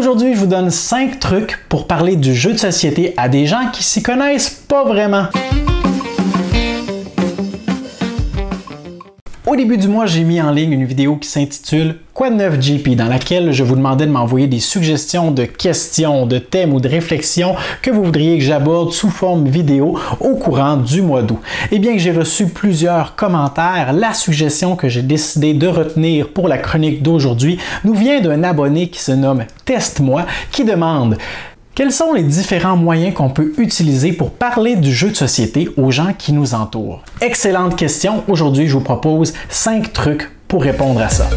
Aujourd'hui, je vous donne 5 trucs pour parler du jeu de société à des gens qui s'y connaissent pas vraiment. Au début du mois, j'ai mis en ligne une vidéo qui s'intitule « Quoi de neuf JP ?» dans laquelle je vous demandais de m'envoyer des suggestions de questions, de thèmes ou de réflexions que vous voudriez que j'aborde sous forme vidéo au courant du mois d'août. Et bien que j'ai reçu plusieurs commentaires, la suggestion que j'ai décidé de retenir pour la chronique d'aujourd'hui nous vient d'un abonné qui se nomme Teste-moi qui demande quels sont les différents moyens qu'on peut utiliser pour parler du jeu de société aux gens qui nous entourent? Excellente question. Aujourd'hui, je vous propose 5 trucs pour répondre à ça.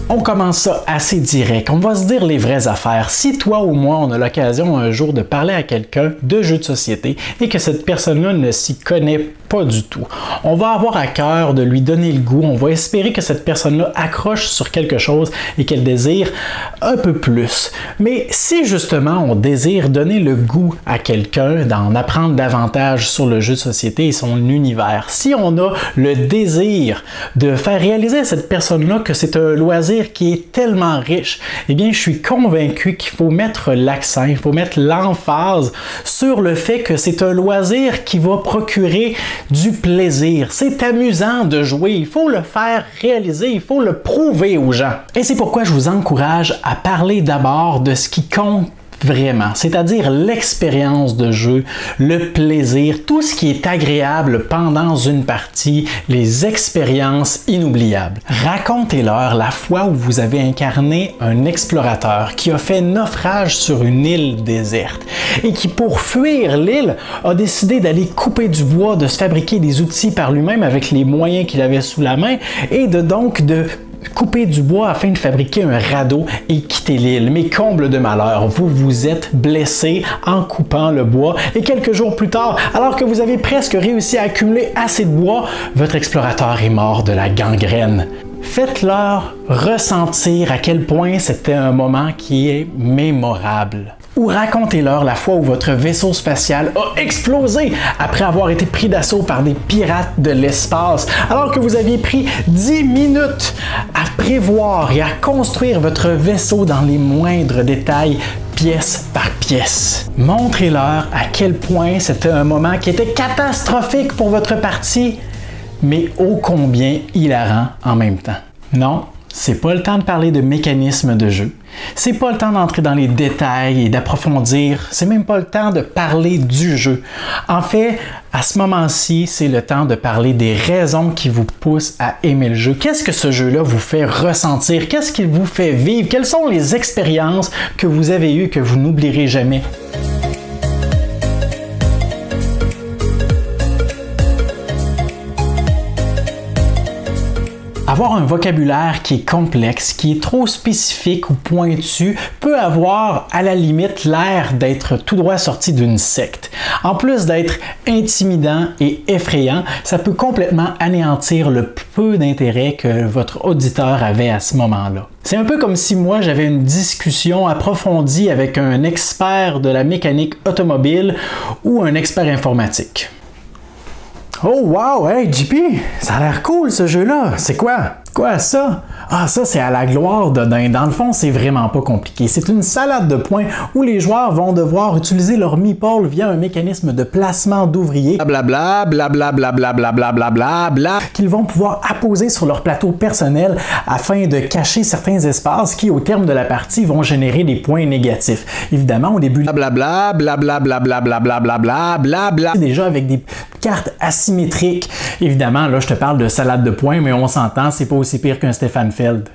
On commence ça assez direct. On va se dire les vraies affaires. Si toi ou moi, on a l'occasion un jour de parler à quelqu'un de jeu de société et que cette personne-là ne s'y connaît pas du tout, on va avoir à cœur de lui donner le goût. On va espérer que cette personne-là accroche sur quelque chose et qu'elle désire un peu plus. Mais si justement on désire donner le goût à quelqu'un d'en apprendre davantage sur le jeu de société et son univers, si on a le désir de faire réaliser à cette personne-là que c'est un loisir qui est tellement riche, eh bien, je suis convaincu qu'il faut mettre l'accent, il faut mettre l'emphase sur le fait que c'est un loisir qui va procurer du plaisir. C'est amusant de jouer, il faut le faire réaliser, il faut le prouver aux gens. Et c'est pourquoi je vous encourage à parler d'abord de ce qui compte vraiment, c'est-à-dire l'expérience de jeu, le plaisir, tout ce qui est agréable pendant une partie, les expériences inoubliables. Racontez-leur la fois où vous avez incarné un explorateur qui a fait naufrage sur une île déserte et qui, pour fuir l'île, a décidé d'aller couper du bois, de se fabriquer des outils par lui-même avec les moyens qu'il avait sous la main et de couper du bois afin de fabriquer un radeau et quitter l'île. Mais comble de malheur, vous vous êtes blessé en coupant le bois et quelques jours plus tard, alors que vous avez presque réussi à accumuler assez de bois, votre explorateur est mort de la gangrène. Faites-leur ressentir à quel point c'était un moment qui est mémorable. Ou racontez-leur la fois où votre vaisseau spatial a explosé après avoir été pris d'assaut par des pirates de l'espace, alors que vous aviez pris 10 minutes à prévoir et à construire votre vaisseau dans les moindres détails, pièce par pièce. Montrez-leur à quel point c'était un moment qui était catastrophique pour votre partie, mais ô combien hilarant en même temps. Non, c'est pas le temps de parler de mécanismes de jeu. C'est pas le temps d'entrer dans les détails et d'approfondir. C'est même pas le temps de parler du jeu. En fait, à ce moment-ci, c'est le temps de parler des raisons qui vous poussent à aimer le jeu. Qu'est-ce que ce jeu-là vous fait ressentir? Qu'est-ce qu'il vous fait vivre? Quelles sont les expériences que vous avez eues que vous n'oublierez jamais? Avoir un vocabulaire qui est complexe, qui est trop spécifique ou pointu, peut avoir à la limite l'air d'être tout droit sorti d'une secte. En plus d'être intimidant et effrayant, ça peut complètement anéantir le peu d'intérêt que votre auditeur avait à ce moment-là. C'est un peu comme si moi j'avais une discussion approfondie avec un expert de la mécanique automobile ou un expert informatique. Oh wow, hey JP, ça a l'air cool ce jeu-là. C'est quoi? Quoi ça? Ah ça c'est à la gloire de dingue. Dans le fond, c'est vraiment pas compliqué. C'est une salade de points où les joueurs vont devoir utiliser leur meeple via un mécanisme de placement d'ouvriers blablabla, blablabla, blablabla, qu'ils vont pouvoir apposer sur leur plateau personnel afin de cacher certains espaces qui, au terme de la partie, vont générer des points négatifs. Évidemment, au début, blablabla, blablabla, déjà avec des cartes asymétriques. Évidemment, là, je te parle de salade de points, mais on s'entend, c'est pas aussi pire qu'un Stefan Feld.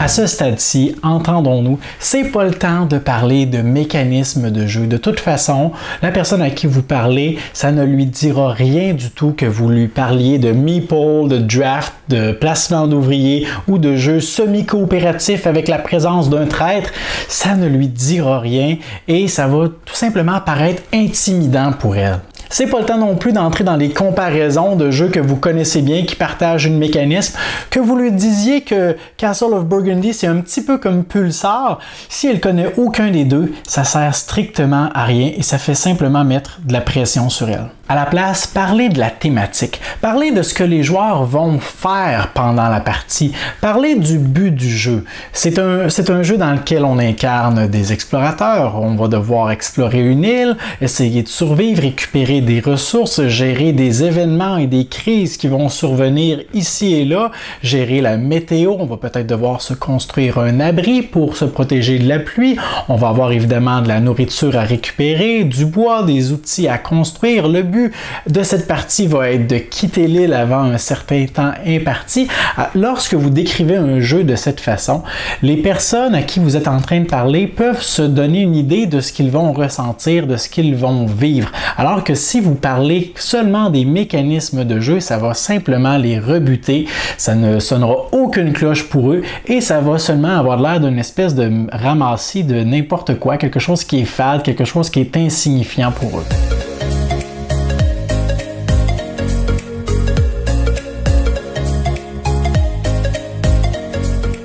À ce stade-ci, entendons-nous, c'est pas le temps de parler de mécanismes de jeu. De toute façon, la personne à qui vous parlez, ça ne lui dira rien du tout que vous lui parliez de meeple, de draft, de placement d'ouvriers ou de jeux semi-coopératifs avec la présence d'un traître. Ça ne lui dira rien et ça va tout simplement paraître intimidant pour elle. C'est pas le temps non plus d'entrer dans les comparaisons de jeux que vous connaissez bien, qui partagent une mécanisme, que vous lui disiez que Castle of Burgundy, c'est un petit peu comme Pulsar. Si elle connaît aucun des deux, ça sert strictement à rien et ça fait simplement mettre de la pression sur elle. À la place, parlez de la thématique, parlez de ce que les joueurs vont faire pendant la partie, parlez du but du jeu. C'est un jeu dans lequel on incarne des explorateurs, on va devoir explorer une île, essayer de survivre, récupérer des ressources, gérer des événements et des crises qui vont survenir ici et là, gérer la météo, on va peut-être devoir se construire un abri pour se protéger de la pluie, on va avoir évidemment de la nourriture à récupérer, du bois, des outils à construire. Le but de cette partie va être de quitter l'île avant un certain temps imparti. Lorsque vous décrivez un jeu de cette façon, les personnes à qui vous êtes en train de parler peuvent se donner une idée de ce qu'ils vont ressentir, de ce qu'ils vont vivre. Alors que si vous parlez seulement des mécanismes de jeu, ça va simplement les rebuter, ça ne sonnera aucune cloche pour eux et ça va seulement avoir l'air d'une espèce de ramassis de n'importe quoi, quelque chose qui est fade, quelque chose qui est insignifiant pour eux.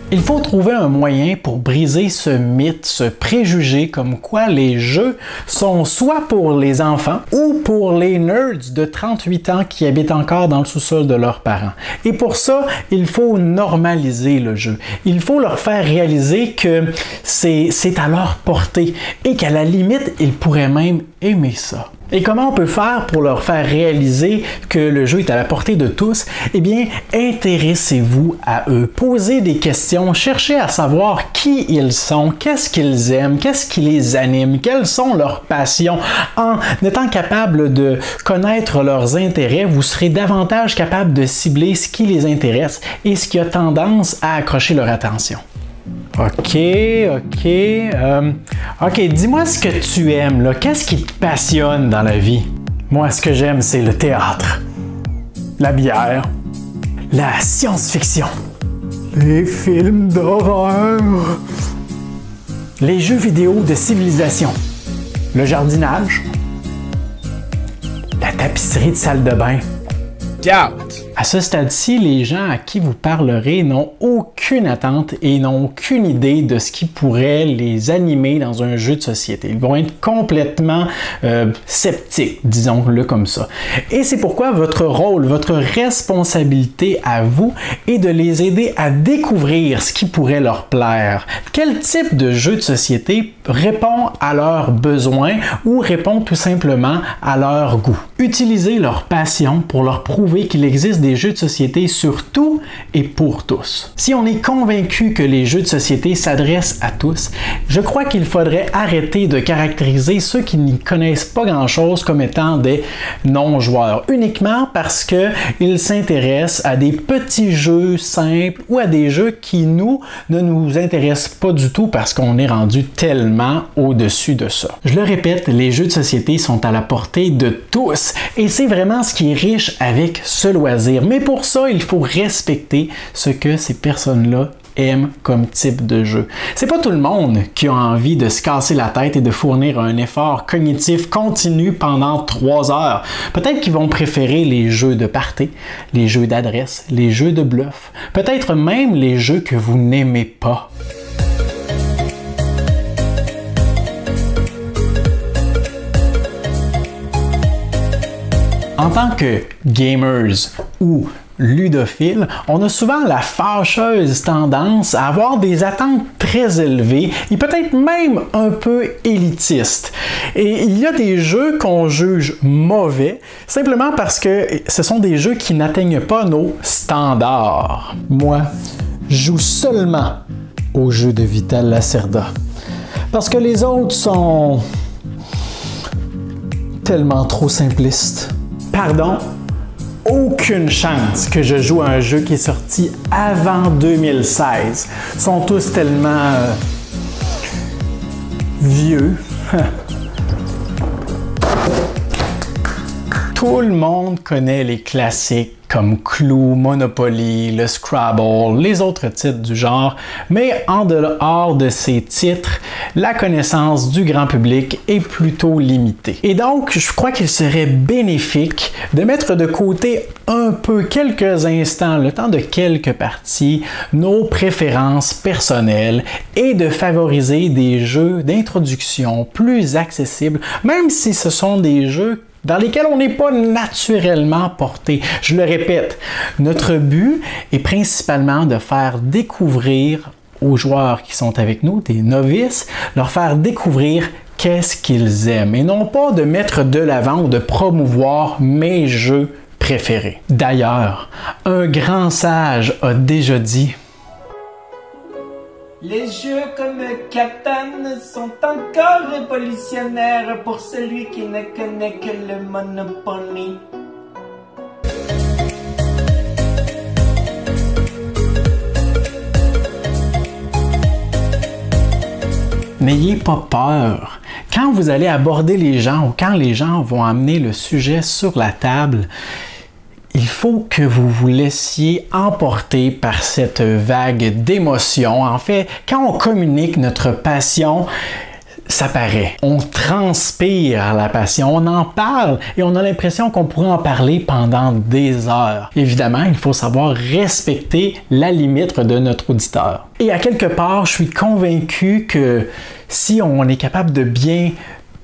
Il faut trouver un moyen pour briser ce mythe, ce préjugé comme quoi les jeux sont soit pour les enfants ou pour les nerds de 38 ans qui habitent encore dans le sous-sol de leurs parents. Et pour ça, il faut normaliser le jeu. Il faut leur faire réaliser que c'est à leur portée et qu'à la limite, ils pourraient même aimer ça. Et comment on peut faire pour leur faire réaliser que le jeu est à la portée de tous? Eh bien, intéressez-vous à eux, posez des questions, cherchez à savoir qui ils sont, qu'est-ce qu'ils aiment, qu'est-ce qui les anime, quelles sont leurs passions. En étant capable de connaître leurs intérêts, vous serez davantage capable de cibler ce qui les intéresse et ce qui a tendance à accrocher leur attention. OK, dis-moi ce que tu aimes, là. Qu'est-ce qui te passionne dans la vie? Moi, ce que j'aime, c'est le théâtre, la bière, la science-fiction, les films d'horreur, les jeux vidéo de civilisation, le jardinage, la tapisserie de salle de bain. Doubt. À ce stade-ci, les gens à qui vous parlerez n'ont aucune attente et n'ont aucune idée de ce qui pourrait les animer dans un jeu de société. Ils vont être complètement sceptiques, disons-le comme ça. Et c'est pourquoi votre rôle, votre responsabilité à vous est de les aider à découvrir ce qui pourrait leur plaire. Quel type de jeu de société répond à leurs besoins ou répond tout simplement à leur goût. Utilisez leur passion pour leur prouver qu'il existe des jeux de société sur tout et pour tous. Si on est convaincu que les jeux de société s'adressent à tous, je crois qu'il faudrait arrêter de caractériser ceux qui n'y connaissent pas grand-chose comme étant des non-joueurs, uniquement parce qu'ils s'intéressent à des petits jeux simples ou à des jeux qui, ne nous intéressent pas du tout parce qu'on est rendu tellement au-dessus de ça. Je le répète, les jeux de société sont à la portée de tous et c'est vraiment ce qui est riche avec ce loisir. Mais pour ça, il faut respecter ce que ces personnes-là aiment comme type de jeu. C'est pas tout le monde qui a envie de se casser la tête et de fournir un effort cognitif continu pendant 3 heures. Peut-être qu'ils vont préférer les jeux de party, les jeux d'adresse, les jeux de bluff, peut-être même les jeux que vous n'aimez pas. En tant que gamers ou ludophiles, on a souvent la fâcheuse tendance à avoir des attentes très élevées et peut-être même un peu élitistes. Et il y a des jeux qu'on juge mauvais simplement parce que ce sont des jeux qui n'atteignent pas nos standards. Moi, je joue seulement aux jeux de Vital Lacerda parce que les autres sont tellement trop simplistes. Pardon, aucune chance que je joue à un jeu qui est sorti avant 2016. Ils sont tous tellement vieux. Tout le monde connaît les classiques comme Clue, Monopoly, le Scrabble, les autres titres du genre, mais en dehors de ces titres, la connaissance du grand public est plutôt limitée. Et donc, je crois qu'il serait bénéfique de mettre de côté un peu, quelques instants, le temps de quelques parties, nos préférences personnelles et de favoriser des jeux d'introduction plus accessibles, même si ce sont des jeux dans lesquels on n'est pas naturellement porté. Je le répète, notre but est principalement de faire découvrir aux joueurs qui sont avec nous, des novices, leur faire découvrir qu'est-ce qu'ils aiment et non pas de mettre de l'avant ou de promouvoir mes jeux préférés. D'ailleurs, un grand sage a déjà dit: les jeux comme Catan sont encore révolutionnaires pour celui qui ne connaît que le Monopoly. N'ayez pas peur. Quand vous allez aborder les gens ou quand les gens vont amener le sujet sur la table, il faut que vous vous laissiez emporter par cette vague d'émotions. En fait, quand on communique notre passion, ça paraît. On transpire la passion, on en parle et on a l'impression qu'on pourrait en parler pendant des heures. Évidemment, il faut savoir respecter la limite de notre auditeur. Et à quelque part, je suis convaincu que si on est capable de bien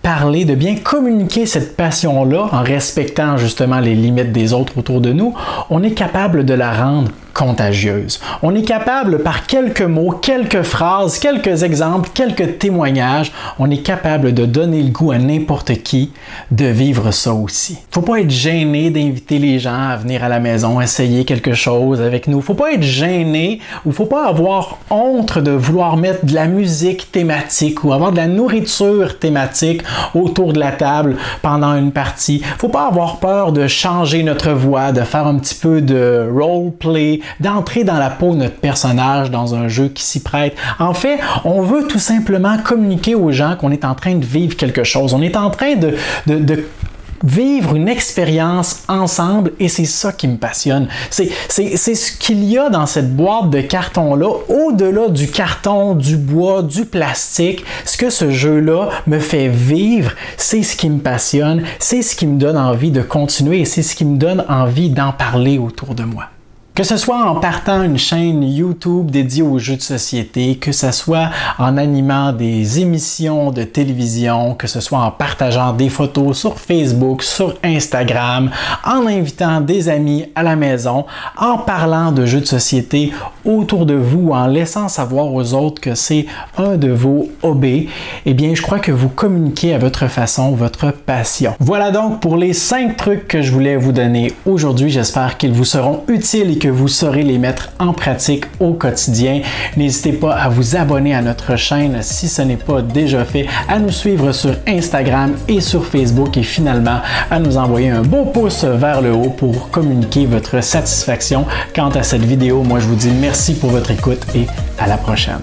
parler, de bien communiquer cette passion-là en respectant justement les limites des autres autour de nous, on est capable de la rendre contagieuse. On est capable, par quelques mots, quelques phrases, quelques exemples, quelques témoignages, on est capable de donner le goût à n'importe qui de vivre ça aussi. Faut pas être gêné d'inviter les gens à venir à la maison essayer quelque chose avec nous. Faut pas être gêné ou faut pas avoir honte de vouloir mettre de la musique thématique ou avoir de la nourriture thématique autour de la table pendant une partie. Faut pas avoir peur de changer notre voix, de faire un petit peu de roleplay, d'entrer dans la peau de notre personnage dans un jeu qui s'y prête. En fait, on veut tout simplement communiquer aux gens qu'on est en train de vivre quelque chose. On est en train de vivre une expérience ensemble et c'est ça qui me passionne. C'est ce qu'il y a dans cette boîte de carton-là, au-delà du carton, du bois, du plastique. Ce que ce jeu-là me fait vivre, c'est ce qui me passionne, c'est ce qui me donne envie de continuer et c'est ce qui me donne envie d'en parler autour de moi. Que ce soit en partant une chaîne YouTube dédiée aux jeux de société, que ce soit en animant des émissions de télévision, que ce soit en partageant des photos sur Facebook, sur Instagram, en invitant des amis à la maison, en parlant de jeux de société autour de vous, en laissant savoir aux autres que c'est un de vos hobbies, eh bien, je crois que vous communiquez à votre façon, votre passion. Voilà donc pour les 5 trucs que je voulais vous donner aujourd'hui. J'espère qu'ils vous seront utiles et que vous saurez les mettre en pratique au quotidien. N'hésitez pas à vous abonner à notre chaîne si ce n'est pas déjà fait, à nous suivre sur Instagram et sur Facebook et finalement à nous envoyer un beau pouce vers le haut pour communiquer votre satisfaction quant à cette vidéo. Moi, je vous dis merci pour votre écoute et à la prochaine.